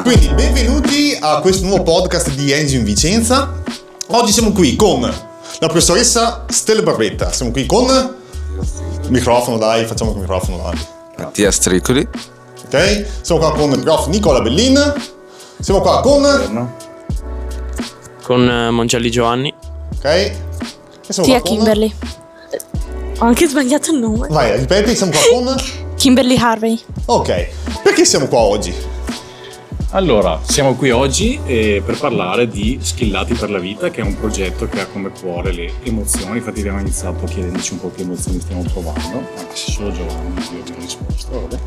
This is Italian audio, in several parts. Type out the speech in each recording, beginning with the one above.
Quindi benvenuti a questo nuovo podcast di Engine Vicenza. Oggi siamo qui con la professoressa Stella Barbetta. Siamo qui con microfono, dai, facciamo il microfono davanti. Mattia Stricoli. Ok, siamo qua con il prof Nicola Bellin. Siamo qua con Mongelli Giovanni. Ok, e siamo Tia qua con Kimberly. Ho anche sbagliato il nome. Vai, ripeti, siamo qua con Kimberly Harvey. Ok, perché siamo qua oggi? Allora, siamo qui oggi per parlare di Skillati per la vita, che è un progetto che ha come cuore le emozioni. Infatti abbiamo iniziato chiedendoci un po' che emozioni stiamo provando, anche se solo Giovanni vi abbiamo risposto. Vabbè.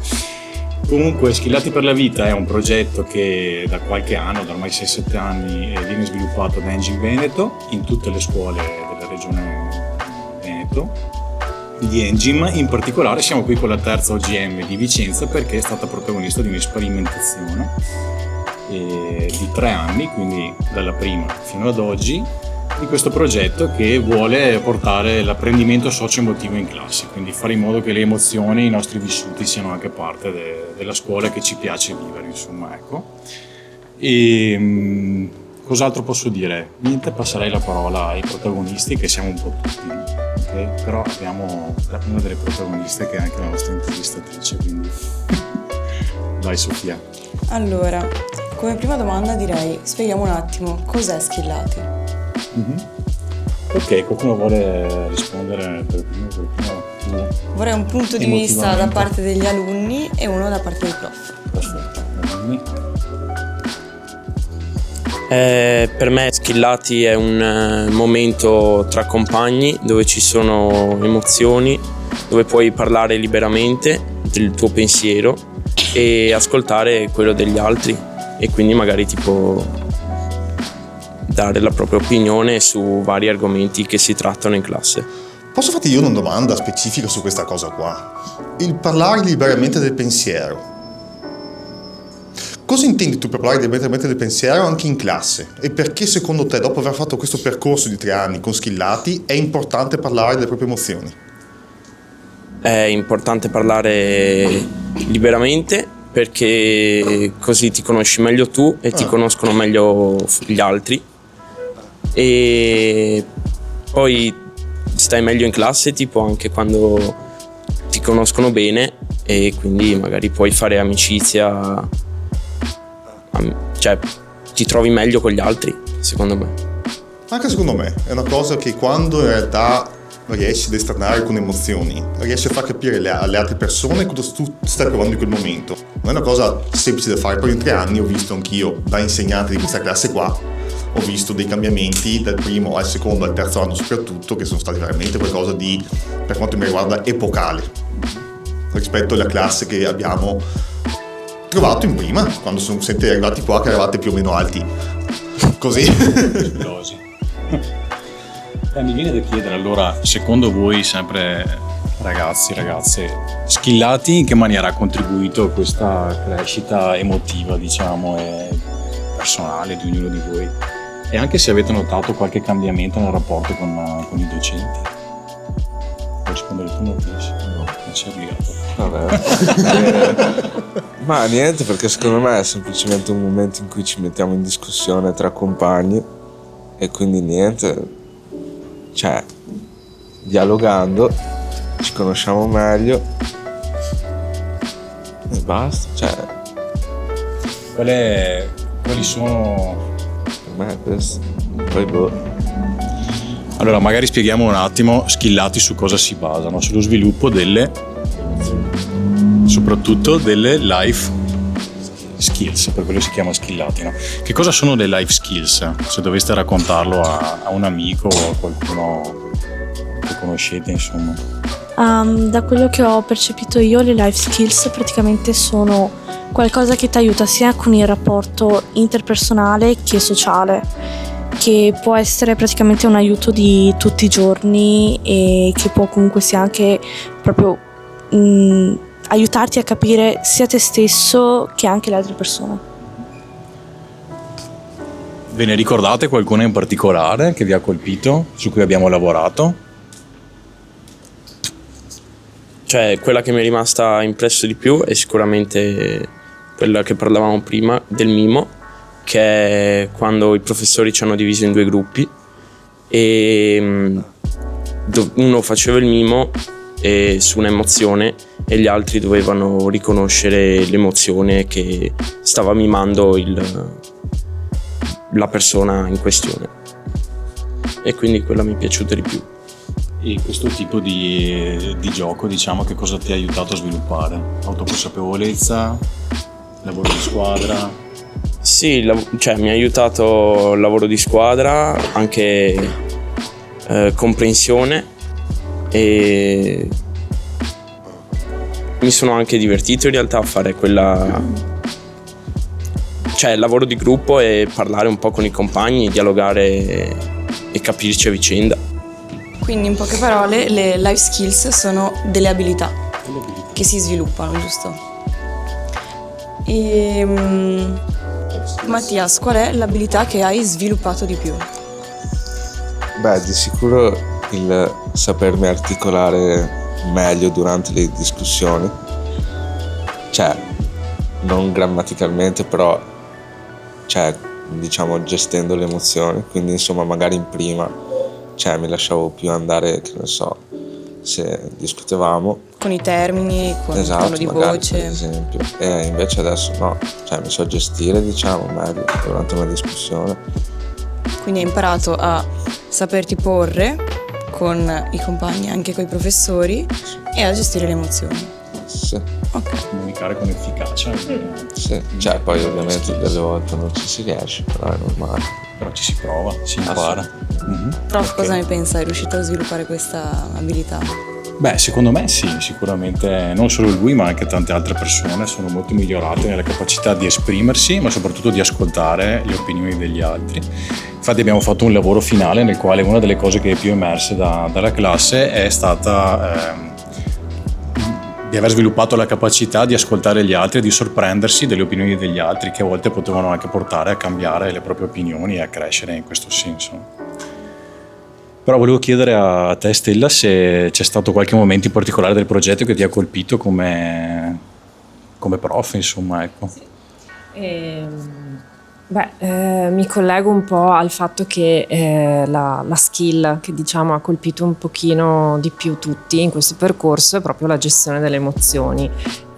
Comunque, Skillati per la vita è un progetto che da qualche anno, da ormai 6-7 anni, viene sviluppato da Engine Veneto in tutte le scuole della regione Veneto di Engine. In particolare siamo qui con la terza OGM di Vicenza perché è stata protagonista di un'esperimentazione di 3 anni, quindi dalla prima fino ad oggi, di questo progetto che vuole portare l'apprendimento socio-emotivo in classe, quindi fare in modo che le emozioni, i nostri vissuti siano anche parte della scuola che ci piace vivere, insomma, ecco. E cos'altro posso dire? Niente, passerei la parola ai protagonisti, che siamo un po' tutti, okay? Però abbiamo una delle protagoniste che è anche la nostra intervistatrice, quindi vai Sofia. Allora, come prima domanda direi, spieghiamo un attimo, cos'è Skillati? Mm-hmm. Ok, qualcuno vuole rispondere per primo? Vorrei un punto di vista da parte degli alunni e uno da parte del prof. Perfetto. Per me Skillati è un momento tra compagni dove ci sono emozioni, dove puoi parlare liberamente del tuo pensiero e ascoltare quello degli altri, e quindi magari tipo dare la propria opinione su vari argomenti che si trattano in classe. Posso farti io una domanda specifica su questa cosa qua? Il parlare liberamente del pensiero. Cosa intendi tu per parlare liberamente del pensiero anche in classe? E perché secondo te, dopo aver fatto questo percorso di 3 anni con Skillati, è importante parlare delle proprie emozioni? È importante parlare liberamente perché così ti conosci meglio tu e ti conoscono meglio gli altri, e poi stai meglio in classe tipo anche quando ti conoscono bene, e quindi magari puoi fare amicizia, cioè ti trovi meglio con gli altri, secondo me. Anche secondo me è una cosa che quando in realtà riesci ad esternare con emozioni, riesci a far capire alle altre persone cosa tu stai provando in quel momento. Non è una cosa semplice da fare, poi in 3 anni ho visto anch'io, da insegnante di questa classe qua, ho visto dei cambiamenti dal primo al secondo al terzo anno soprattutto, che sono stati veramente qualcosa di, per quanto mi riguarda, epocale rispetto alla classe che abbiamo trovato in prima, quando siete arrivati qua, che eravate più o meno alti così. Mi viene da chiedere allora, secondo voi sempre ragazzi, ragazze, Skillati in che maniera ha contribuito a questa crescita emotiva, diciamo, e personale di ognuno di voi? E anche se avete notato qualche cambiamento nel rapporto con i docenti? Puoi rispondere tu, Mattia? No, non sei obbligato. Vabbè. Ma niente, perché secondo me è semplicemente un momento in cui ci mettiamo in discussione tra compagni e quindi niente, cioè dialogando ci conosciamo meglio e basta, cioè quali sono per me è questo. Poi Allora magari spieghiamo un attimo Skillati su cosa si basano, sullo sviluppo soprattutto delle life skills, per quello si chiama Skillati, no? Che cosa sono le life skills? Se doveste raccontarlo a un amico o a qualcuno che conoscete, insomma. Da quello che ho percepito io, le life skills praticamente sono qualcosa che ti aiuta sia con il rapporto interpersonale che sociale, che può essere praticamente un aiuto di tutti i giorni e che può comunque sia anche proprio aiutarti a capire sia te stesso che anche le altre persone. Ve ne ricordate qualcuna in particolare che vi ha colpito, su cui abbiamo lavorato? Cioè, quella che mi è rimasta impresso di più è sicuramente quella che parlavamo prima del mimo, che è quando i professori ci hanno diviso in 2 gruppi e uno faceva il mimo su un'emozione e gli altri dovevano riconoscere l'emozione che stava mimando la persona in questione, e quindi quella mi è piaciuta di più. E questo tipo di gioco, diciamo, che cosa ti ha aiutato a sviluppare? Autoconsapevolezza, lavoro di squadra? Sì, mi ha aiutato il lavoro di squadra, anche comprensione, e mi sono anche divertito in realtà a fare il lavoro di gruppo e parlare un po' con i compagni, dialogare e capirci a vicenda. Quindi in poche parole le life skills sono delle abilità che si sviluppano, giusto? E Mattias, qual è l'abilità che hai sviluppato di più? Beh, di sicuro il sapermi articolare meglio durante le discussioni, non grammaticalmente, però diciamo gestendo le emozioni, quindi insomma magari in prima mi lasciavo più andare, che ne so, se discutevamo Con i termini, con il tono di magari, voce. per esempio, e invece adesso no, mi so gestire, diciamo, meglio durante una discussione. Quindi hai imparato a saperti porre con i compagni, anche con i professori, e a gestire le emozioni. Sì, Ok. Comunicare con efficacia. sì. Poi ovviamente delle volte non ci si riesce, però è normale. Però ci si prova, si impara. Prof, Ok. cosa ne pensa? È riuscito a sviluppare questa abilità? Beh, secondo me sì, sicuramente non solo lui ma anche tante altre persone sono molto migliorate nella capacità di esprimersi, ma soprattutto di ascoltare le opinioni degli altri. Infatti abbiamo fatto un lavoro finale nel quale una delle cose che è più emerse dalla classe è stata di aver sviluppato la capacità di ascoltare gli altri e di sorprendersi delle opinioni degli altri, che a volte potevano anche portare a cambiare le proprie opinioni e a crescere in questo senso. Però volevo chiedere a te, Stella, se c'è stato qualche momento in particolare del progetto che ti ha colpito come prof, insomma, ecco. Mi collego un po' al fatto che la skill che diciamo ha colpito un pochino di più tutti in questo percorso è proprio la gestione delle emozioni,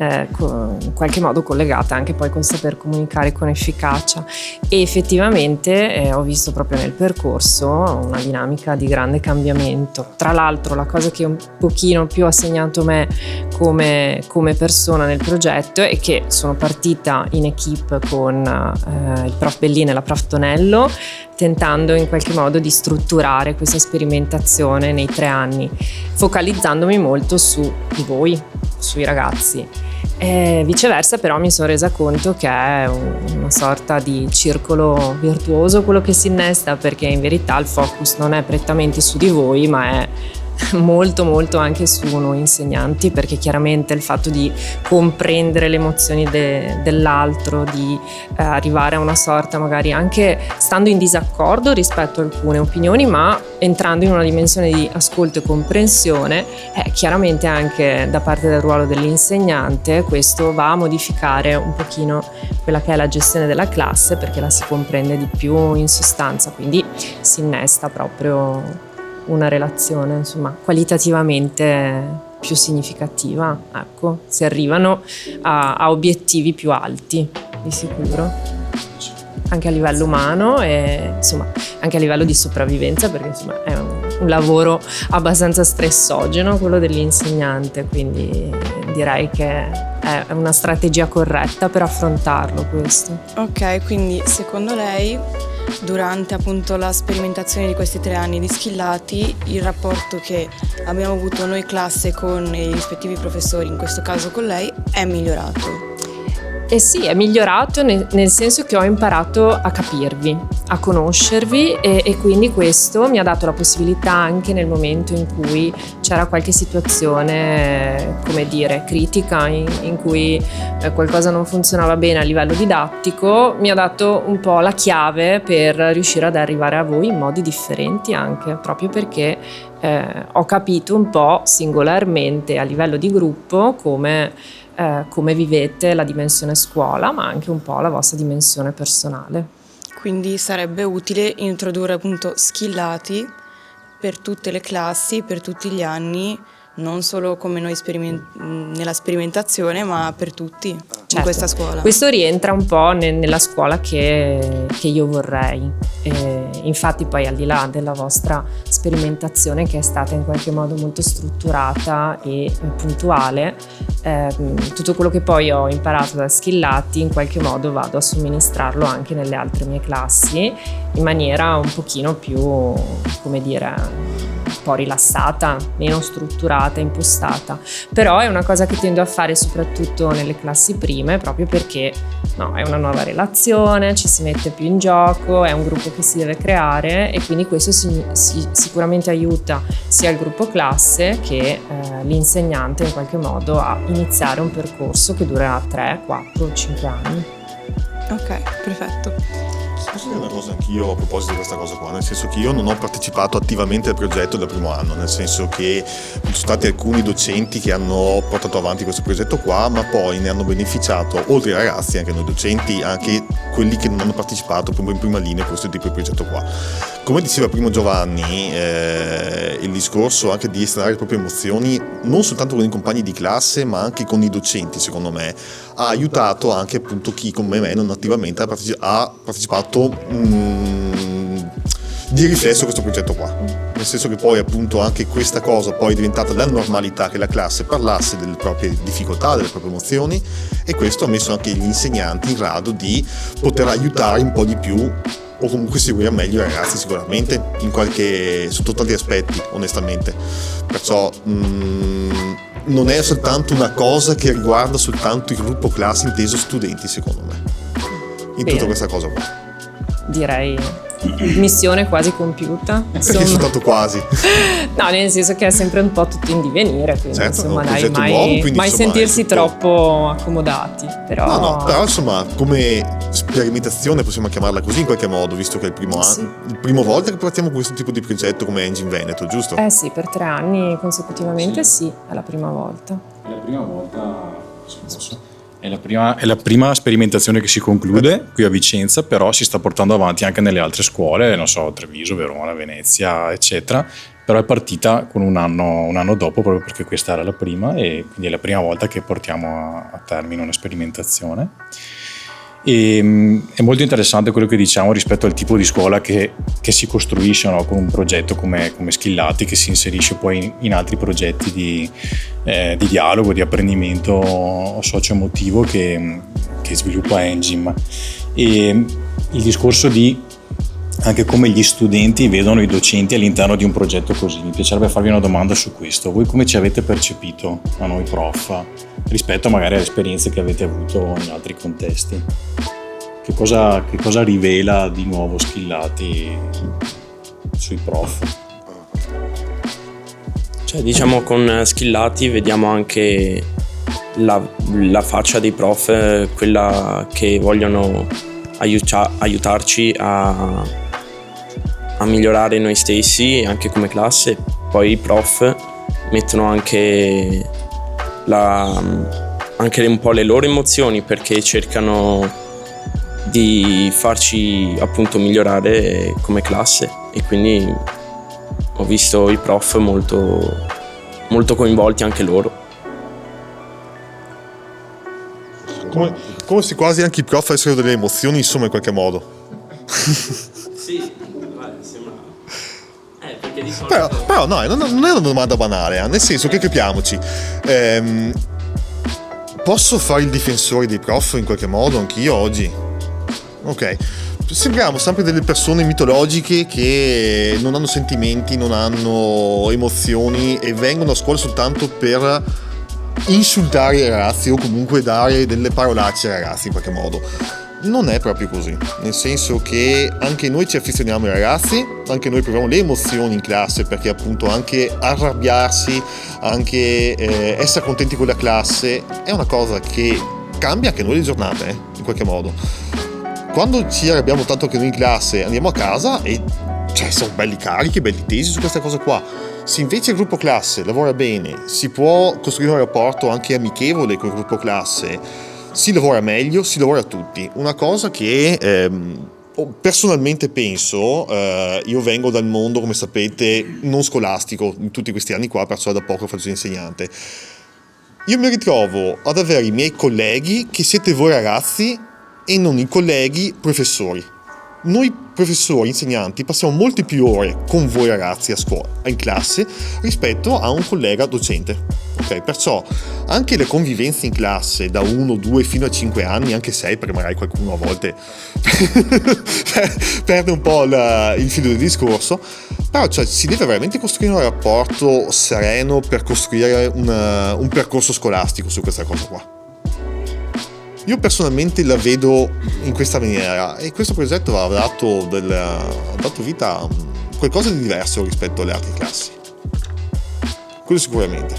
in qualche modo collegata anche poi col saper comunicare con efficacia, e effettivamente ho visto proprio nel percorso una dinamica di grande cambiamento. Tra l'altro la cosa che un pochino più ha segnato me come persona nel progetto è che sono partita in equipe con il prof Bellina e la prof Tonello, tentando in qualche modo di strutturare questa sperimentazione nei 3 anni, focalizzandomi molto su di voi, sui ragazzi. E viceversa però mi sono resa conto che è una sorta di circolo virtuoso quello che si innesta, perché in verità il focus non è prettamente su di voi, ma è molto molto anche su noi insegnanti, perché chiaramente il fatto di comprendere le emozioni dell'altro, di arrivare a una sorta, magari anche stando in disaccordo rispetto a alcune opinioni, ma entrando in una dimensione di ascolto e comprensione, chiaramente anche da parte del ruolo dell'insegnante questo va a modificare un pochino quella che è la gestione della classe, perché la si comprende di più in sostanza, quindi si innesta proprio una relazione, insomma, qualitativamente più significativa, ecco, si arrivano a obiettivi più alti, di sicuro, anche a livello umano e insomma anche a livello di sopravvivenza, perché insomma è un lavoro abbastanza stressogeno quello dell'insegnante, quindi direi che è una strategia corretta per affrontarlo questo. Ok, quindi secondo lei durante appunto la sperimentazione di questi 3 anni di Skillati il rapporto che abbiamo avuto noi classe con i rispettivi professori, in questo caso con lei, è migliorato? Eh sì, è migliorato nel senso che ho imparato a capirvi, a conoscervi e quindi questo mi ha dato la possibilità, anche nel momento in cui c'era qualche situazione, come dire, critica, in cui qualcosa non funzionava bene a livello didattico, mi ha dato un po' la chiave per riuscire ad arrivare a voi in modi differenti, anche proprio perché ho capito un po' singolarmente a livello di gruppo come come vivete la dimensione scuola, ma anche un po' la vostra dimensione personale. Quindi sarebbe utile introdurre appunto skillati per tutte le classi, per tutti gli anni, non solo come noi nella sperimentazione, ma per tutti in questa scuola. Questo rientra un po' nella scuola che io vorrei. Infatti poi, al di là della vostra sperimentazione, che è stata in qualche modo molto strutturata e puntuale, tutto quello che poi ho imparato da Skillati in qualche modo vado a somministrarlo anche nelle altre mie classi in maniera un pochino più, come dire, un po' rilassata, meno strutturata, impostata. Però è una cosa che tendo a fare soprattutto nelle classi prime, proprio perché è una nuova relazione, ci si mette più in gioco, è un gruppo che si deve creare, e quindi questo sicuramente aiuta sia il gruppo classe che l'insegnante in qualche modo a iniziare un percorso che durerà 3, 4, 5 anni. Ok, perfetto. Posso dire una cosa anch'io a proposito di questa cosa qua, nel senso che io non ho partecipato attivamente al progetto dal primo anno, nel senso che ci sono stati alcuni docenti che hanno portato avanti questo progetto qua, ma poi ne hanno beneficiato, oltre ai ragazzi, anche noi docenti, anche quelli che non hanno partecipato proprio in prima linea a questo tipo di progetto qua. Come diceva prima Giovanni, il discorso anche di esternare le proprie emozioni, non soltanto con i compagni di classe, ma anche con i docenti, secondo me, ha aiutato anche appunto chi come me non attivamente ha partecipato di riflesso a questo progetto qua, nel senso che poi appunto anche questa cosa poi è diventata la normalità, che la classe parlasse delle proprie difficoltà, delle proprie emozioni, e questo ha messo anche gli insegnanti in grado di poter aiutare un po' di più, o comunque seguire meglio i ragazzi sicuramente sotto tanti aspetti, onestamente. Perciò non è soltanto una cosa che riguarda soltanto il gruppo classe inteso studenti, secondo me, in tutta questa cosa qua. Direi missione quasi compiuta, Perché soltanto quasi? No, nel senso che è sempre un po' tutto in divenire, quindi certo, insomma mai insomma, sentirsi troppo accomodati, però... No, però insomma, come sperimentazione possiamo chiamarla così in qualche modo, visto che è il primo volta che partiamo con questo tipo di progetto come Engine Veneto, giusto? Sì, per 3 anni consecutivamente sì, è la prima volta. È la prima volta, se posso. È la prima sperimentazione che si conclude qui a Vicenza, però si sta portando avanti anche nelle altre scuole, non so, Treviso, Verona, Venezia, eccetera. Però è partita con un anno dopo, proprio perché questa era la prima, e quindi è la prima volta che portiamo a termine una sperimentazione. E è molto interessante quello che diciamo rispetto al tipo di scuola che si costruisce, no? Con un progetto come Skillati, che si inserisce poi in altri progetti di dialogo, di apprendimento socio-emotivo che sviluppa Engine. E il discorso di anche come gli studenti vedono i docenti all'interno di un progetto così. Mi piacerebbe farvi una domanda su questo. Voi come ci avete percepito a noi prof rispetto magari alle esperienze che avete avuto in altri contesti? Che cosa rivela di nuovo Skillati sui prof? Cioè, diciamo, con Skillati vediamo anche la faccia dei prof, quella che vogliono aiutarci a migliorare noi stessi anche come classe. Poi i prof mettono anche un po' le loro emozioni, perché cercano di farci appunto migliorare come classe, e quindi ho visto i prof molto, molto coinvolti anche loro. Come se quasi anche i prof avessero delle emozioni, insomma, in qualche modo. Sì, sembra. Perché di solito... Però no, non è una domanda banale, nel senso che capiamoci. Posso fare il difensore dei prof in qualche modo anch'io oggi? Ok. Sembriamo sempre delle persone mitologiche che non hanno sentimenti, non hanno emozioni e vengono a scuola soltanto per insultare i ragazzi o comunque dare delle parolacce ai ragazzi in qualche modo. Non è proprio così, nel senso che anche noi ci affezioniamo ai ragazzi, anche noi proviamo le emozioni in classe, perché appunto anche arrabbiarsi, anche essere contenti con la classe è una cosa che cambia anche noi le giornate, in qualche modo. Quando ci arrabbiamo tanto anche noi in classe, andiamo a casa e cioè, sono belli carichi, belli tesi su questa cosa qua. Se invece il gruppo classe lavora bene, si può costruire un rapporto anche amichevole col gruppo classe, si lavora meglio, si lavora tutti. Una cosa che personalmente penso, io vengo dal mondo, come sapete, non scolastico in tutti questi anni qua, perciò da poco faccio l'insegnante. Io mi ritrovo ad avere i miei colleghi che siete voi ragazzi e non i colleghi professori. Noi professori, insegnanti, passiamo molte più ore con voi ragazzi a scuola, in classe, rispetto a un collega docente. Ok, perciò anche le convivenze in classe da 1, 2 fino a 5 anni, anche 6, perché magari qualcuno a volte perde un po' il filo del discorso, però cioè, si deve veramente costruire un rapporto sereno per costruire un percorso scolastico su questa cosa qua. Io personalmente la vedo in questa maniera e questo progetto ha dato vita a qualcosa di diverso rispetto alle altre classi. Quello sicuramente.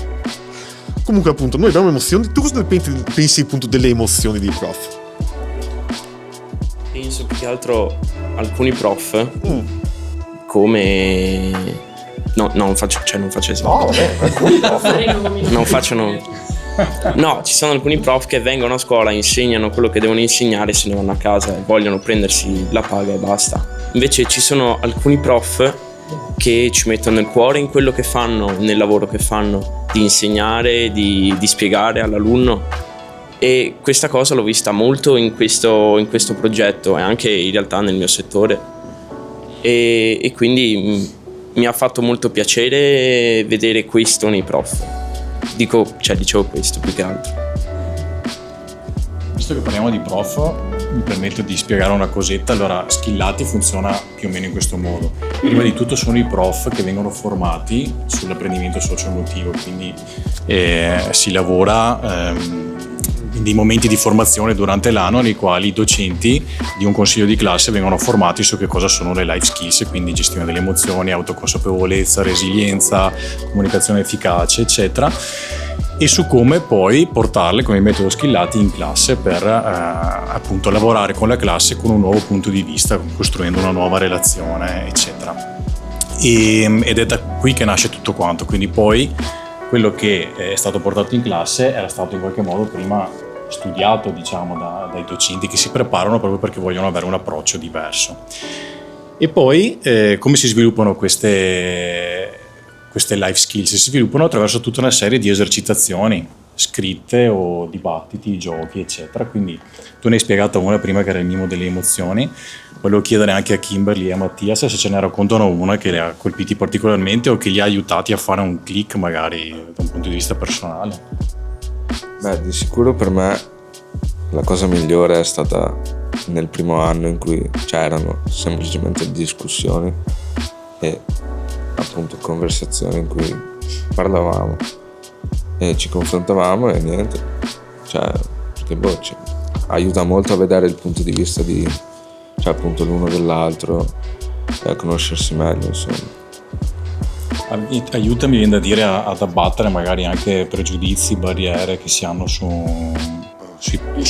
Comunque appunto noi abbiamo emozioni. Tu cosa pensi appunto delle emozioni dei prof? Penso più che altro alcuni prof come non faccio esempio. No, vabbè, alcuni prof. Non faccio No, ci sono alcuni prof che vengono a scuola, insegnano quello che devono insegnare, se ne vanno a casa e vogliono prendersi la paga e basta. Invece ci sono alcuni prof che ci mettono il cuore in quello che fanno, nel lavoro che fanno, di insegnare, di spiegare all'alunno, e questa cosa l'ho vista molto in questo progetto e anche in realtà nel mio settore, e quindi mi ha fatto molto piacere vedere questo nei prof. Dicevo questo più che altro. Visto che parliamo di prof, mi permetto di spiegare una cosetta. Allora, Skillati funziona più o meno in questo modo. Prima di tutto sono i prof che vengono formati sull'apprendimento socio-emotivo, quindi si lavora in dei momenti di formazione durante l'anno nei quali i docenti di un consiglio di classe vengono formati su che cosa sono le life skills, quindi gestione delle emozioni, autoconsapevolezza, resilienza, comunicazione efficace, eccetera, e su come poi portarle con il metodo Skillati in classe per appunto lavorare con la classe con un nuovo punto di vista, costruendo una nuova relazione, eccetera. Ed è da qui che nasce tutto quanto, quindi poi quello che è stato portato in classe era stato in qualche modo prima studiato, diciamo, dai docenti che si preparano proprio perché vogliono avere un approccio diverso. E poi come si sviluppano queste life skills? Si sviluppano attraverso tutta una serie di esercitazioni scritte o dibattiti, giochi, eccetera. Quindi tu ne hai spiegata una prima che era il mimo delle emozioni. Volevo chiedere anche a Kimberly e a Mattias se ce ne raccontano una che li ha colpiti particolarmente o che li ha aiutati a fare un click magari da un punto di vista personale. Beh, di sicuro per me la cosa migliore è stata nel primo anno in cui c'erano semplicemente discussioni e appunto conversazioni in cui parlavamo e ci confrontavamo e niente, cioè perché aiuta molto a vedere il punto di vista cioè appunto l'uno dell'altro e a conoscersi meglio, insomma. Aiuta, mi viene da dire, ad abbattere magari anche pregiudizi, barriere che si hanno su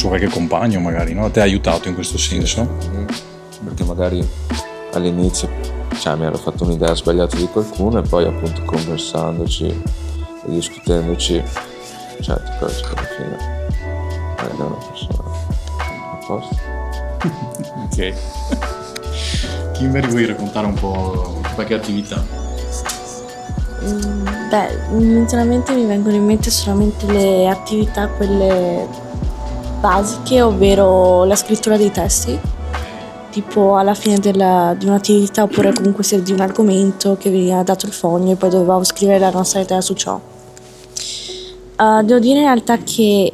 qualche compagno magari, no? A te ha aiutato in questo senso? Perché magari all'inizio mi ero fatto un'idea sbagliata di qualcuno e poi appunto conversandoci e discutendoci certe cose che alla fine è una persona a posto. Ok. Kimberly, vuoi raccontare un po' qualche attività? Inizialmente mi vengono in mente solamente le attività, quelle basiche, ovvero la scrittura dei testi, tipo alla fine di un'attività oppure comunque se di un argomento che veniva dato il foglio e poi dovevamo scrivere la nostra idea su ciò. Devo dire in realtà che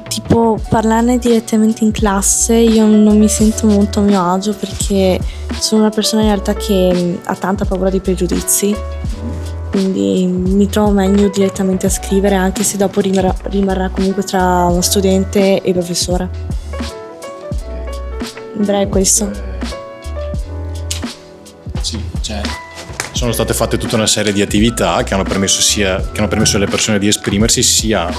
tipo parlarne direttamente in classe io non mi sento molto a mio agio perché sono una persona in realtà che ha tanta paura dei pregiudizi, quindi mi trovo meglio direttamente a scrivere, anche se dopo rimarrà comunque tra studente e professore. In breve questo. Sì, sono state fatte tutta una serie di attività che hanno permesso alle persone di esprimersi sia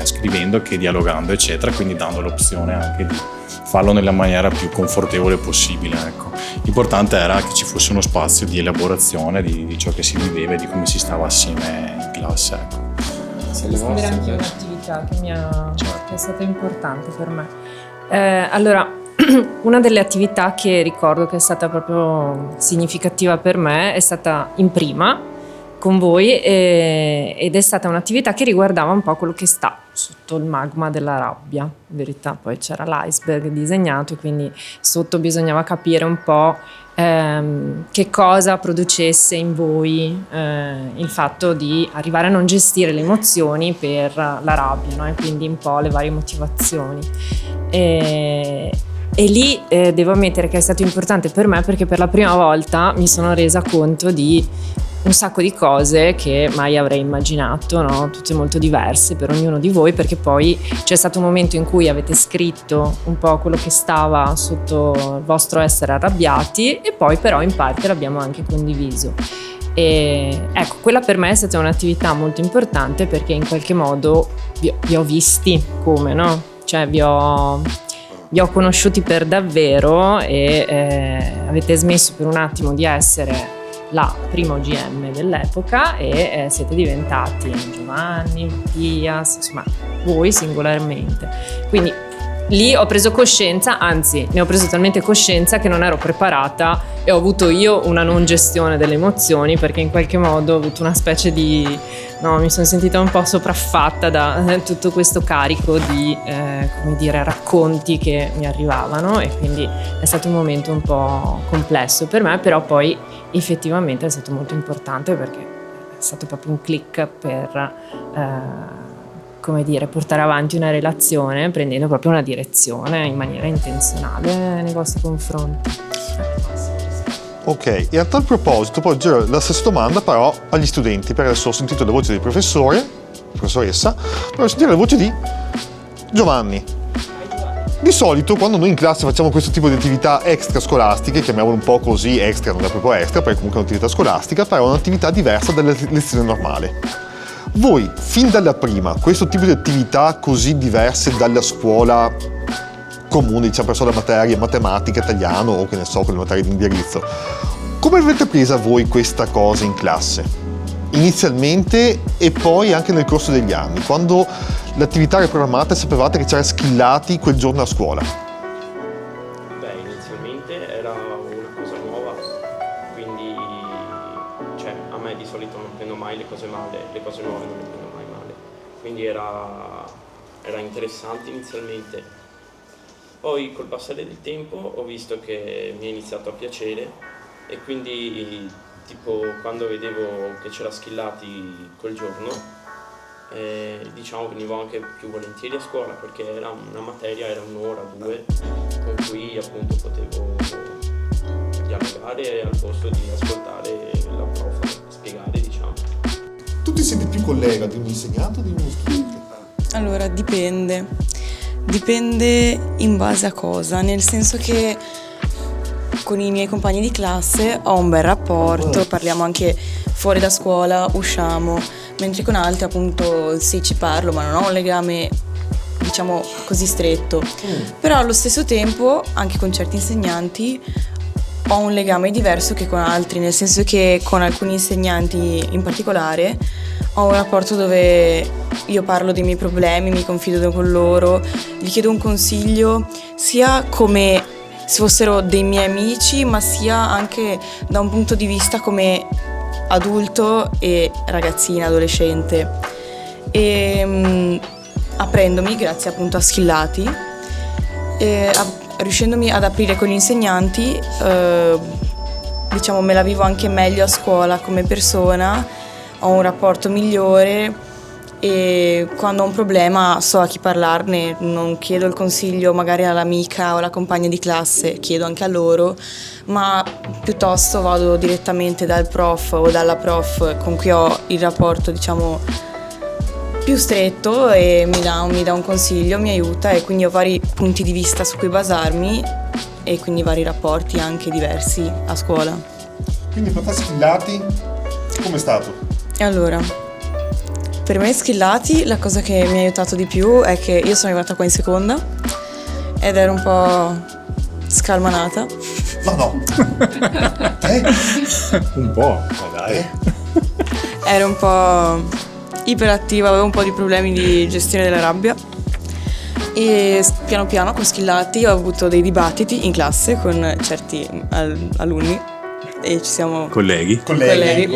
scrivendo che dialogando, eccetera, quindi dando l'opzione anche di farlo nella maniera più confortevole possibile, ecco. L'importante era che ci fosse uno spazio di elaborazione di ciò che si viveva e di come si stava assieme in classe, ecco. Rispondere anche un'attività che è stata importante per me. Allora, una delle attività che ricordo che è stata proprio significativa per me è stata in prima con voi ed è stata un'attività che riguardava un po' quello che sta sotto il magma della rabbia. In verità poi c'era l'iceberg disegnato, quindi sotto bisognava capire un po' che cosa producesse in voi il fatto di arrivare a non gestire le emozioni per la rabbia, no? E quindi un po' le varie motivazioni. E lì devo ammettere che è stato importante per me perché per la prima volta mi sono resa conto di un sacco di cose che mai avrei immaginato, no? Tutte molto diverse per ognuno di voi, perché poi c'è stato un momento in cui avete scritto un po' quello che stava sotto il vostro essere arrabbiati e poi però in parte l'abbiamo anche condiviso. E ecco, quella per me è stata un'attività molto importante perché in qualche modo vi ho visti come, no? Cioè vi ho conosciuti per davvero e avete smesso per un attimo di essere la prima OGM dell'epoca e siete diventati Giovanni, Mattias, insomma voi singolarmente. Quindi lì ho preso coscienza, anzi ne ho preso talmente coscienza che non ero preparata e ho avuto io una non gestione delle emozioni perché in qualche modo ho avuto una specie di... no, mi sono sentita un po' sopraffatta da tutto questo carico di, come dire, racconti che mi arrivavano e quindi è stato un momento un po' complesso per me, però poi effettivamente è stato molto importante perché è stato proprio un click per, come dire, portare avanti una relazione prendendo proprio una direzione in maniera intenzionale nei vostri confronti. Ok, e a tal proposito poi giro la stessa domanda però agli studenti, per adesso ho sentito la voce del professore, professoressa, però sentire la voce di Giovanni. Di solito quando noi in classe facciamo questo tipo di attività extrascolastiche, chiamiamolo un po' così, extra non è proprio extra, perché comunque è un'attività scolastica, però è un'attività diversa dalla lezione normale. Voi, fin dalla prima, questo tipo di attività così diverse dalla scuola comune, diciamo per la materia matematica, italiano o che ne so, con le materie di indirizzo, come avete presa voi questa cosa in classe? Inizialmente e poi anche nel corso degli anni, quando l'attività era programmata e sapevate che c'era Schillati quel giorno a scuola? Beh, inizialmente era una cosa nuova, quindi cioè, a me di solito non prendo mai le cose male, le cose nuove non le prendo mai male, quindi era interessante inizialmente. Poi col passare del tempo ho visto che mi è iniziato a piacere e quindi tipo quando vedevo che c'era Schillati quel giorno diciamo venivo anche più volentieri a scuola perché era una materia, era un'ora, due con cui appunto potevo dialogare al posto di ascoltare la prof spiegare, diciamo. Tu ti senti più collega di un insegnante o di uno studente? Allora, dipende in base a cosa, nel senso che con i miei compagni di classe ho un bel rapporto, parliamo anche fuori da scuola, usciamo, mentre con altri appunto sì ci parlo ma non ho un legame diciamo così stretto, però allo stesso tempo anche con certi insegnanti ho un legame diverso che con altri, nel senso che con alcuni insegnanti in particolare ho un rapporto dove io parlo dei miei problemi, mi confido con loro, gli chiedo un consiglio sia come se fossero dei miei amici, ma sia anche da un punto di vista come adulto e ragazzina, adolescente. E aprendomi grazie appunto a Schillati, riuscendomi ad aprire con gli insegnanti, diciamo me la vivo anche meglio a scuola come persona, ho un rapporto migliore e quando ho un problema so a chi parlarne, non chiedo il consiglio magari all'amica o alla compagna di classe, chiedo anche a loro, ma piuttosto vado direttamente dal prof o dalla prof con cui ho il rapporto diciamo più stretto e mi dà un consiglio, mi aiuta e quindi ho vari punti di vista su cui basarmi e quindi vari rapporti anche diversi a scuola. Quindi per te Schillati com'è stato? E allora, Per me Schillati la cosa che mi ha aiutato di più è che io sono arrivata qua in seconda ed ero un po' scalmanata. No. Un po', ma dai. Ero un po' iperattiva, avevo un po' di problemi di gestione della rabbia e piano piano con Schillati ho avuto dei dibattiti in classe con certi alunni e ci siamo Colleghi. alunni,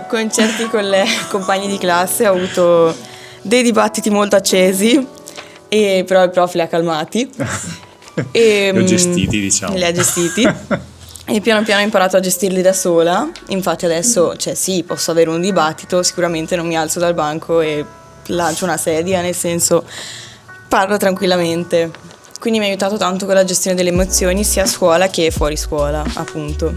con certi compagni di classe ho avuto dei dibattiti molto accesi e però il prof li ha calmati e Li ho gestiti, diciamo. li ha gestiti e piano piano ho imparato a gestirli da sola. Infatti adesso sì, posso avere un dibattito, sicuramente non mi alzo dal banco e lancio una sedia, nel senso parlo tranquillamente. Quindi mi ha aiutato tanto con la gestione delle emozioni sia a scuola che fuori scuola, appunto.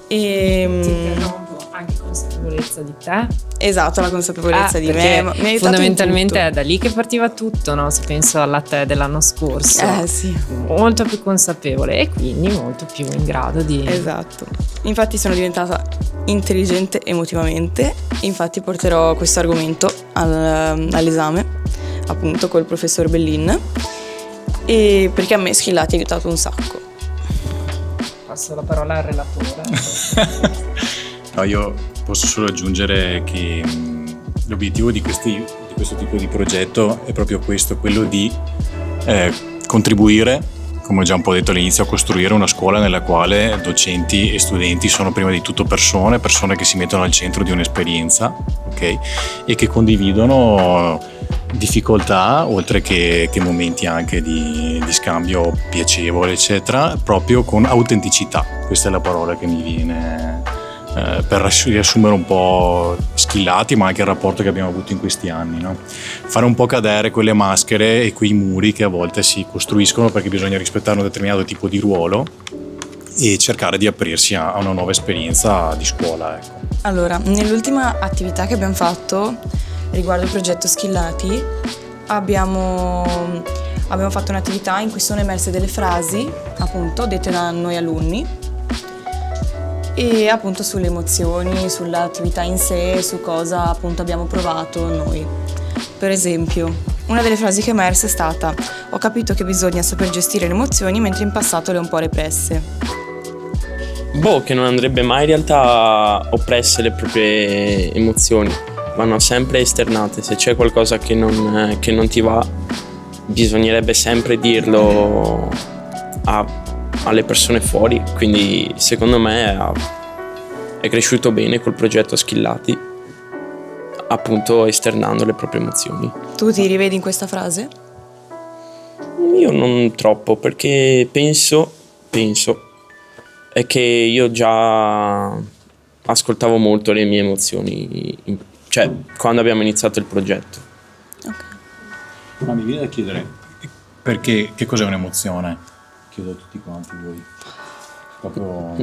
Ti interrompo, anche consapevolezza di te. Esatto, la consapevolezza di me. Mi ha aiutato fondamentalmente in è da lì che partiva tutto, no? Se penso alla te dell'anno scorso. Sì. Molto più consapevole e quindi molto più in grado di... Esatto. Infatti sono diventata intelligente emotivamente. Infatti porterò questo argomento all'esame, appunto col professor Bellin. E perché a me Schillati ha aiutato un sacco. Passo la parola al relatore. No, io posso solo aggiungere che l'obiettivo di questo tipo di progetto è proprio questo, quello di contribuire, come ho già un po' detto all'inizio, a costruire una scuola nella quale docenti e studenti sono prima di tutto persone che si mettono al centro di un'esperienza, ok? E che condividono difficoltà oltre che momenti anche di scambio piacevole, eccetera, proprio con autenticità. Questa è la parola che mi viene per riassumere un po' Schillati, ma anche il rapporto che abbiamo avuto in questi anni, no? Fare un po' cadere quelle maschere e quei muri che a volte si costruiscono perché bisogna rispettare un determinato tipo di ruolo e cercare di aprirsi a una nuova esperienza di scuola, ecco. Allora, nell'ultima attività che abbiamo fatto riguardo il progetto Schillati abbiamo fatto un'attività in cui sono emerse delle frasi, appunto, dette da noi alunni e appunto sulle emozioni, sull'attività in sé, su cosa appunto abbiamo provato noi. Per esempio, una delle frasi che è emersa è stata: ho capito che bisogna saper gestire le emozioni mentre in passato le ho un po' represse. Che non andrebbe mai in realtà oppresse le proprie emozioni, vanno sempre esternate. Se c'è qualcosa che non ti va, bisognerebbe sempre dirlo alle persone fuori. Quindi secondo me è cresciuto bene col progetto Schillati, appunto esternando le proprie emozioni. Tu ti rivedi in questa frase? Io non troppo, perché penso è che io già ascoltavo molto le mie emozioni, cioè quando abbiamo iniziato il progetto. Ok. Ma mi viene da chiedere, perché che cos'è un'emozione? Chiedo a tutti quanti voi. Proprio...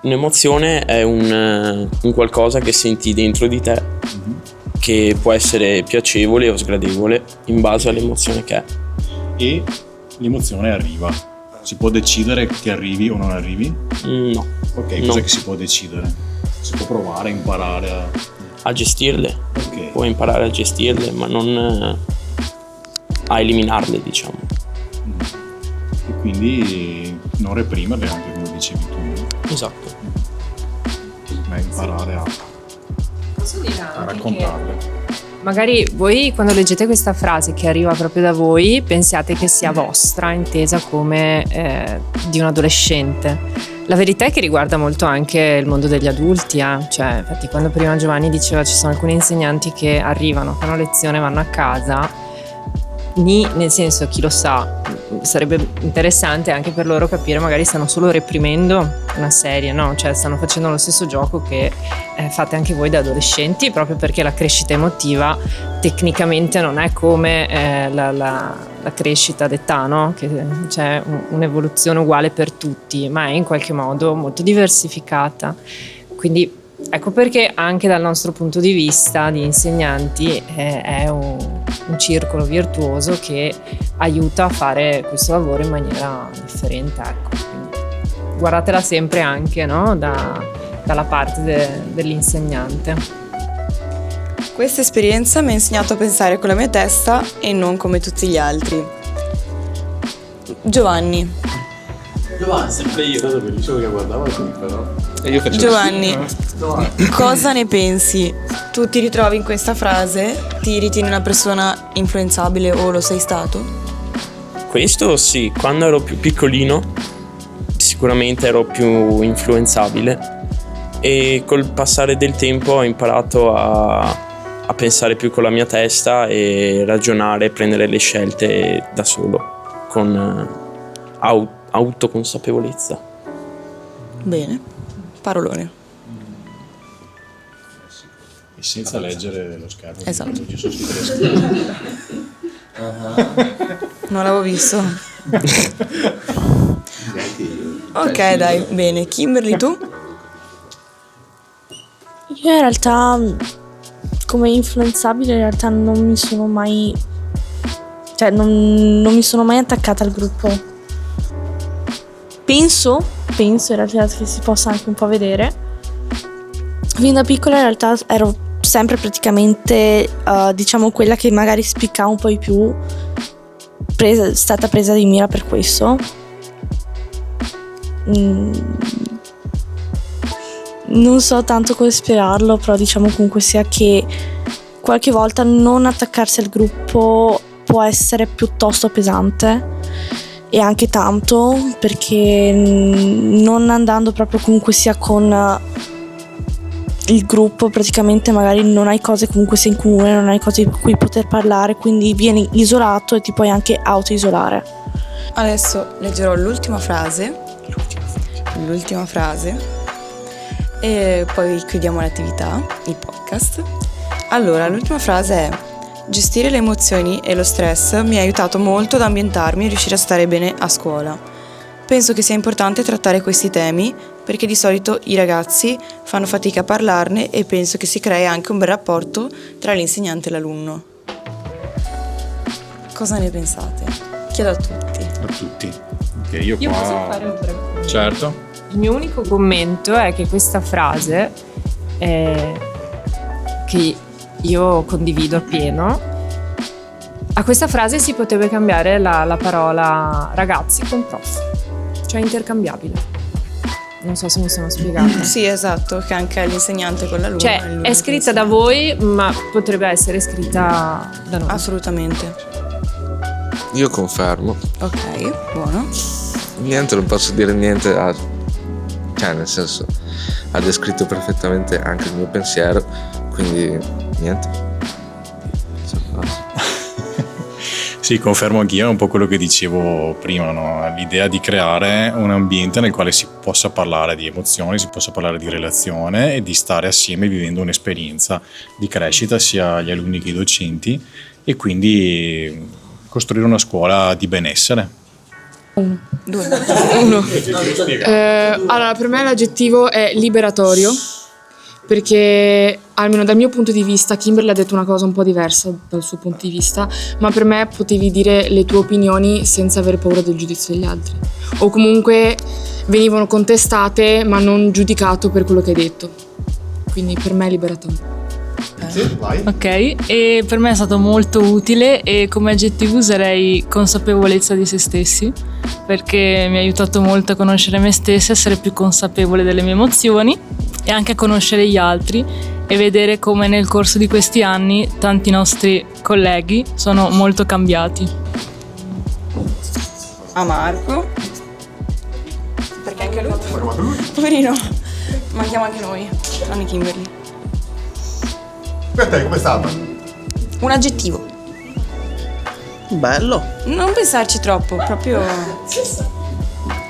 Un'emozione è un qualcosa che senti dentro di te, che può essere piacevole o sgradevole in base all'emozione che è. E l'emozione arriva. Si può decidere che arrivi o non arrivi? No. Ok, cos'è che si può decidere? Si può provare, imparare a gestirle. Ok. Puoi imparare a gestirle, ma non a eliminarle, diciamo. E quindi non reprimerle, anche come dicevi tu. Esatto. Ma imparare a raccontarle. Magari voi quando leggete questa frase che arriva proprio da voi pensiate che sia vostra, intesa come di un adolescente. La verità è che riguarda molto anche il mondo degli adulti, cioè infatti quando prima Giovanni diceva ci sono alcuni insegnanti che arrivano, fanno lezione, vanno a casa, nel senso, chi lo sa, sarebbe interessante anche per loro capire, magari stanno solo reprimendo una serie, no? Cioè stanno facendo lo stesso gioco che fate anche voi da adolescenti, proprio perché la crescita emotiva tecnicamente non è come la crescita d'età, no? Che c'è un'evoluzione uguale per tutti, ma è in qualche modo molto diversificata. Quindi ecco perché anche dal nostro punto di vista di insegnanti è un circolo virtuoso che aiuta a fare questo lavoro in maniera differente, ecco. Quindi guardatela sempre anche, no? Dalla parte dell'insegnante. Questa esperienza mi ha insegnato a pensare con la mia testa e non come tutti gli altri. Giovanni. Sempre io. Cosa bellissimo che guardavo qui però. E io faccio Giovanni, cosa ne pensi? Tu ti ritrovi in questa frase? Ti ritieni una persona influenzabile o lo sei stato? Questo sì, quando ero più piccolino sicuramente ero più influenzabile e col passare del tempo ho imparato a pensare più con la mia testa e ragionare, prendere le scelte da solo, con autoconsapevolezza. Bene, parolone. E senza leggere lo schermo. Esatto. Ci sono tutte le scritte. Non l'avevo visto. Ok, dai, bene. Kimberly, tu? Io in realtà, come influenzabile, in realtà non mi sono mai... Cioè, non mi sono mai attaccata al gruppo. Penso in realtà che si possa anche un po' vedere. Fin da piccola in realtà ero sempre praticamente, diciamo, quella che magari spiccava un po' di più, stata presa di mira per questo. Non so tanto come spiegarlo, però diciamo comunque sia che qualche volta non attaccarsi al gruppo può essere piuttosto pesante, e anche tanto, perché non andando proprio comunque sia con il gruppo praticamente magari non hai cose comunque sia in comune, non hai cose di cui poter parlare, quindi vieni isolato e ti puoi anche auto-isolare. Adesso leggerò l'ultima frase e poi chiudiamo l'attività, il podcast. Allora, l'ultima frase è: gestire le emozioni e lo stress mi ha aiutato molto ad ambientarmi e riuscire a stare bene a scuola. Penso che sia importante trattare questi temi perché di solito i ragazzi fanno fatica a parlarne e penso che si crei anche un bel rapporto tra l'insegnante e l'alunno. Cosa ne pensate? Chiedo a tutti. A tutti. Ok, io qua... Posso fare un breve? Certo. Il mio unico commento è che questa frase, che io condivido appieno, a questa frase si potrebbe cambiare la parola ragazzi con prof, cioè intercambiabile. Non so se mi sono spiegata. Sì, esatto, che anche l'insegnante con l'alunno. Cioè, è scritta da voi, ma potrebbe essere scritta da noi. Assolutamente. Io confermo. Ok, buono. Niente, non posso dire niente cioè, nel senso, ha descritto perfettamente anche il mio pensiero, quindi niente. Sì, confermo anch'io, è un po' quello che dicevo prima, no? L'idea di creare un ambiente nel quale si possa parlare di emozioni, si possa parlare di relazione e di stare assieme vivendo un'esperienza di crescita sia agli alunni che ai docenti, e quindi costruire una scuola di benessere. Uno. Allora, per me l'aggettivo è liberatorio, perché almeno dal mio punto di vista Kimberly ha detto una cosa un po' diversa dal suo punto di vista, ma per me potevi dire le tue opinioni senza avere paura del giudizio degli altri, o comunque venivano contestate ma non giudicato per quello che hai detto, quindi per me è liberatorio. Sì, vai. Ok, e per me è stato molto utile, e come aggettivo userei consapevolezza di se stessi, perché mi ha aiutato molto a conoscere me stessa, essere più consapevole delle mie emozioni e anche a conoscere gli altri e vedere come nel corso di questi anni tanti nostri colleghi sono molto cambiati. A Marco, perché anche lui, poverino, manchiamo anche noi, tranne Kimberly. Per te com'è stata? Un aggettivo. Bello. Non pensarci troppo, proprio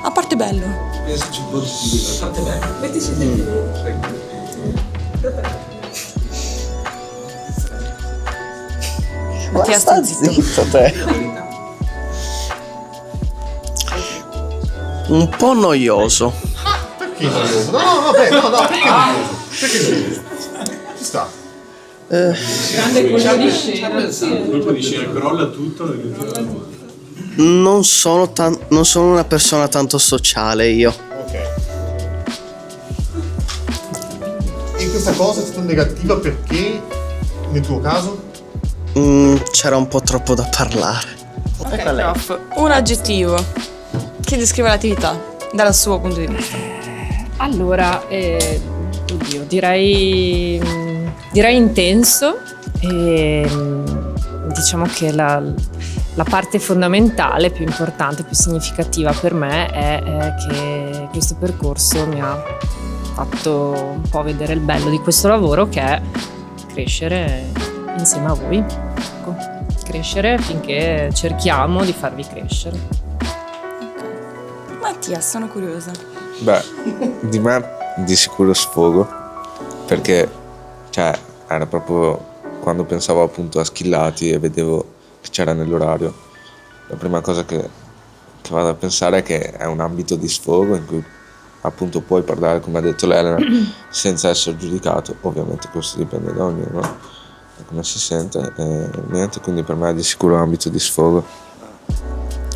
a parte bello. Pensaci positivo, a parte bene. Mattia, sta zitto te. Un po' noioso. Perché noioso? No, perché noioso? Perché noioso? Ci sta. Il colpo di scena crolla tutto. Non sono una persona tanto sociale io. Ok. E questa cosa è stata negativa perché nel tuo caso? C'era un po' troppo da parlare. Ok, prof, un aggettivo che descrive l'attività dal suo punto di vista. Allora, oddio, direi intenso e diciamo che la parte fondamentale, più importante, più significativa per me è che questo percorso mi ha fatto un po' vedere il bello di questo lavoro, che è crescere insieme a voi. Ecco, crescere finché cerchiamo di farvi crescere. Mattia, sono curiosa. Beh, di me di sicuro sfogo, perché era proprio quando pensavo appunto a Schillati e vedevo che c'era nell'orario, la prima cosa che vado a pensare è che è un ambito di sfogo in cui appunto puoi parlare, come ha detto l'Elena, senza essere giudicato. Ovviamente questo dipende da ognuno, da come si sente, e niente, quindi per me è di sicuro un ambito di sfogo.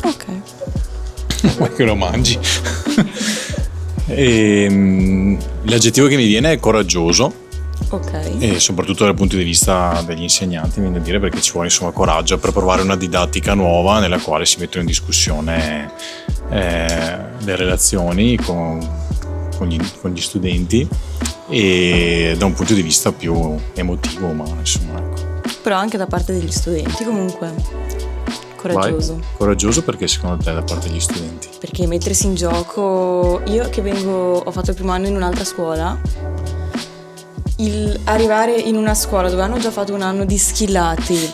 Ok. Vuoi che lo mangi? L'aggettivo che mi viene è coraggioso. Ok. E soprattutto dal punto di vista degli insegnanti, mi viene a dire, perché ci vuole insomma coraggio per provare una didattica nuova nella quale si mettono in discussione le relazioni con gli studenti, e da un punto di vista più emotivo, umano, insomma, ecco. Però anche da parte degli studenti comunque coraggioso. Vai. Coraggioso perché secondo te da parte degli studenti? Perché mettersi in gioco, io che ho fatto il primo anno in un'altra scuola, arrivare in una scuola dove hanno già fatto un anno di Schillati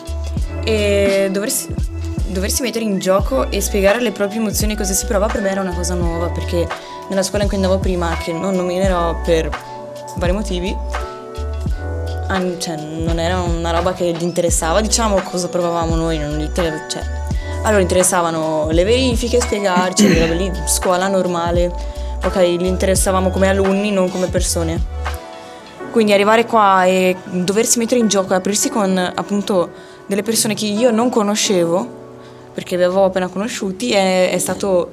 e doversi mettere in gioco e spiegare le proprie emozioni, cosa si prova, per me era una cosa nuova, perché nella scuola in cui andavo prima, che non nominerò per vari motivi, non era una roba che gli interessava, diciamo, cosa provavamo noi, allora interessavano le verifiche, spiegarci, le robe lì, scuola normale, ok, gli interessavamo come alunni, non come persone. Quindi arrivare qua e doversi mettere in gioco e aprirsi con appunto delle persone che io non conoscevo, perché vi avevo appena conosciuti, è stato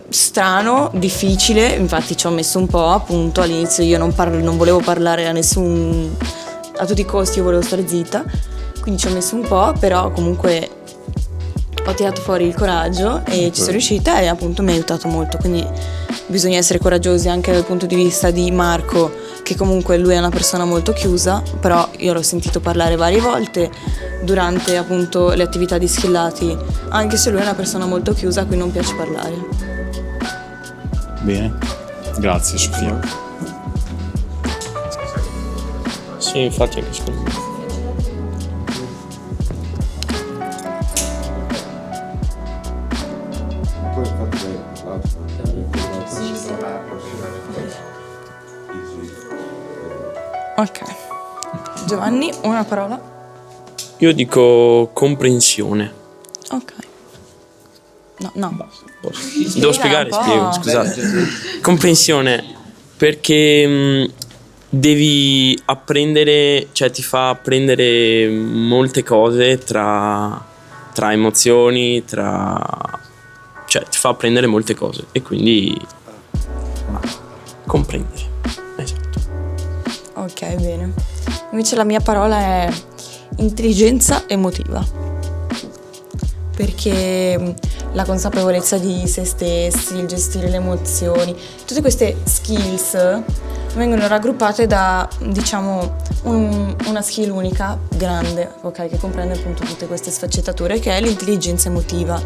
strano, difficile. Infatti ci ho messo un po', appunto all'inizio io non volevo parlare a nessun, a tutti i costi io volevo stare zitta, quindi ci ho messo un po', però comunque ho tirato fuori il coraggio e ci sono riuscita, e appunto mi ha aiutato molto. Quindi bisogna essere coraggiosi anche dal punto di vista di Marco, che comunque lui è una persona molto chiusa, però io l'ho sentito parlare varie volte durante appunto le attività di Schillati, anche se lui è una persona molto chiusa a cui non piace parlare. Bene, grazie Sofia. Sì, infatti anche secondo me. Ok. Giovanni, una parola? Io dico comprensione. Ok. No. Devo spiegare, spiego, scusate. Comprensione, perché devi apprendere, cioè ti fa apprendere molte cose tra emozioni, cioè ti fa apprendere molte cose, e quindi comprendere. Esatto. Ok, bene. Invece la mia parola è intelligenza emotiva, perché la consapevolezza di se stessi, il gestire le emozioni, tutte queste skills vengono raggruppate da, diciamo, una skill unica, grande, ok, che comprende appunto tutte queste sfaccettature, che è l'intelligenza emotiva.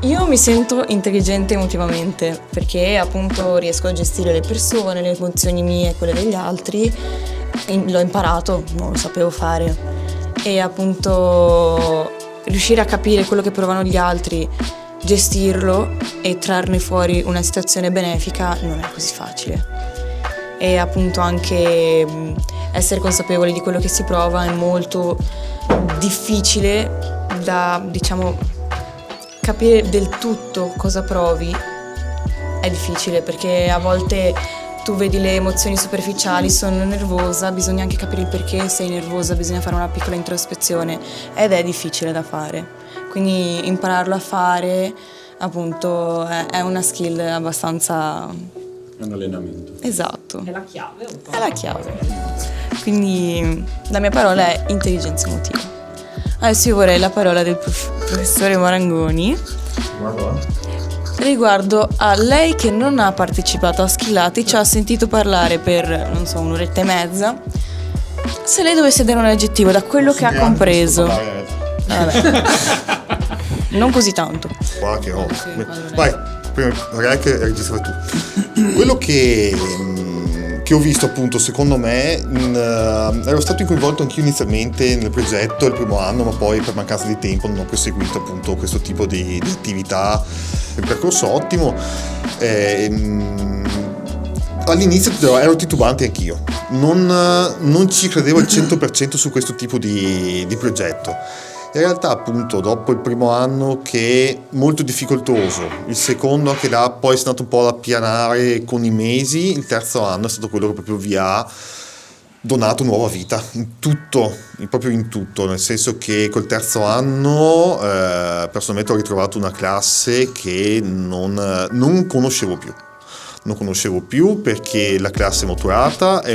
Io mi sento intelligente emotivamente perché appunto riesco a gestire le persone, le emozioni mie e quelle degli altri. L'ho imparato, non lo sapevo fare, e appunto riuscire a capire quello che provano gli altri, gestirlo e trarne fuori una situazione benefica non è così facile. E appunto anche essere consapevoli di quello che si prova è molto difficile da, diciamo, capire del tutto cosa provi. È difficile perché a volte tu vedi le emozioni superficiali, sono nervosa, bisogna anche capire il perché sei nervosa, bisogna fare una piccola introspezione ed è difficile da fare. Quindi impararlo a fare appunto è una skill abbastanza È un allenamento. Esatto. È la chiave un po'. È la chiave. Quindi la mia parola è intelligenza emotiva. Adesso io vorrei la parola del professore Marangoni riguardo a lei che non ha partecipato a Schillati, ci ha sentito parlare per, non so, un'oretta e mezza. Se lei dovesse dare un aggettivo da quello che ha compreso. Vabbè. Non così tanto. Guarda che vai, prima magari che registri tu. Quello che ho visto appunto, secondo me, ero stato coinvolto anch'io inizialmente nel progetto il primo anno, ma poi per mancanza di tempo non ho proseguito appunto questo tipo di attività. Il percorso ottimo. All'inizio ero titubante anch'io, non ci credevo al 100% su questo tipo di progetto. In realtà appunto dopo il primo anno, che è molto difficoltoso, il secondo anche là poi è stato un po' ad appianare con i mesi, il terzo anno è stato quello che proprio vi ha donato nuova vita in tutto, proprio in tutto, nel senso che col terzo anno personalmente ho ritrovato una classe che non conoscevo più. Non conoscevo più perché la classe è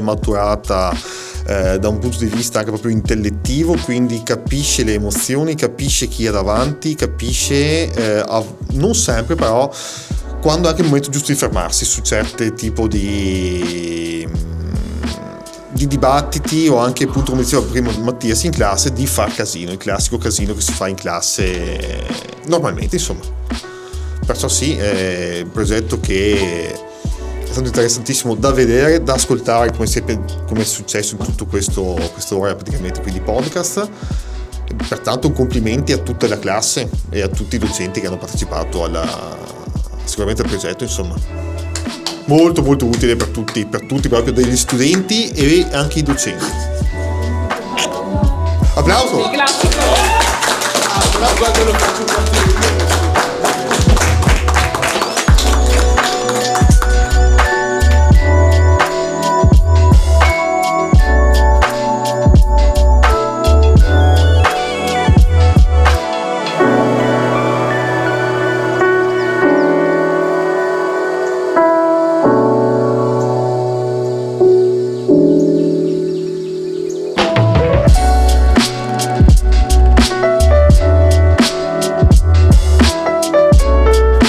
maturata da un punto di vista anche proprio intellettivo, quindi capisce le emozioni, capisce chi è davanti, capisce, non sempre però, quando è anche il momento giusto di fermarsi su certi tipo di dibattiti, o anche appunto, come diceva prima Mattias, in classe di far casino, il classico casino che si fa in classe normalmente, insomma. Perciò sì, è un progetto che è stato interessantissimo da vedere, da ascoltare, come è successo in tutto quest'ora praticamente qui di podcast. Pertanto complimenti a tutta la classe e a tutti i docenti che hanno partecipato sicuramente al progetto, insomma. Molto molto utile per tutti proprio degli studenti e anche i docenti. Applauso! Classico! Applauso,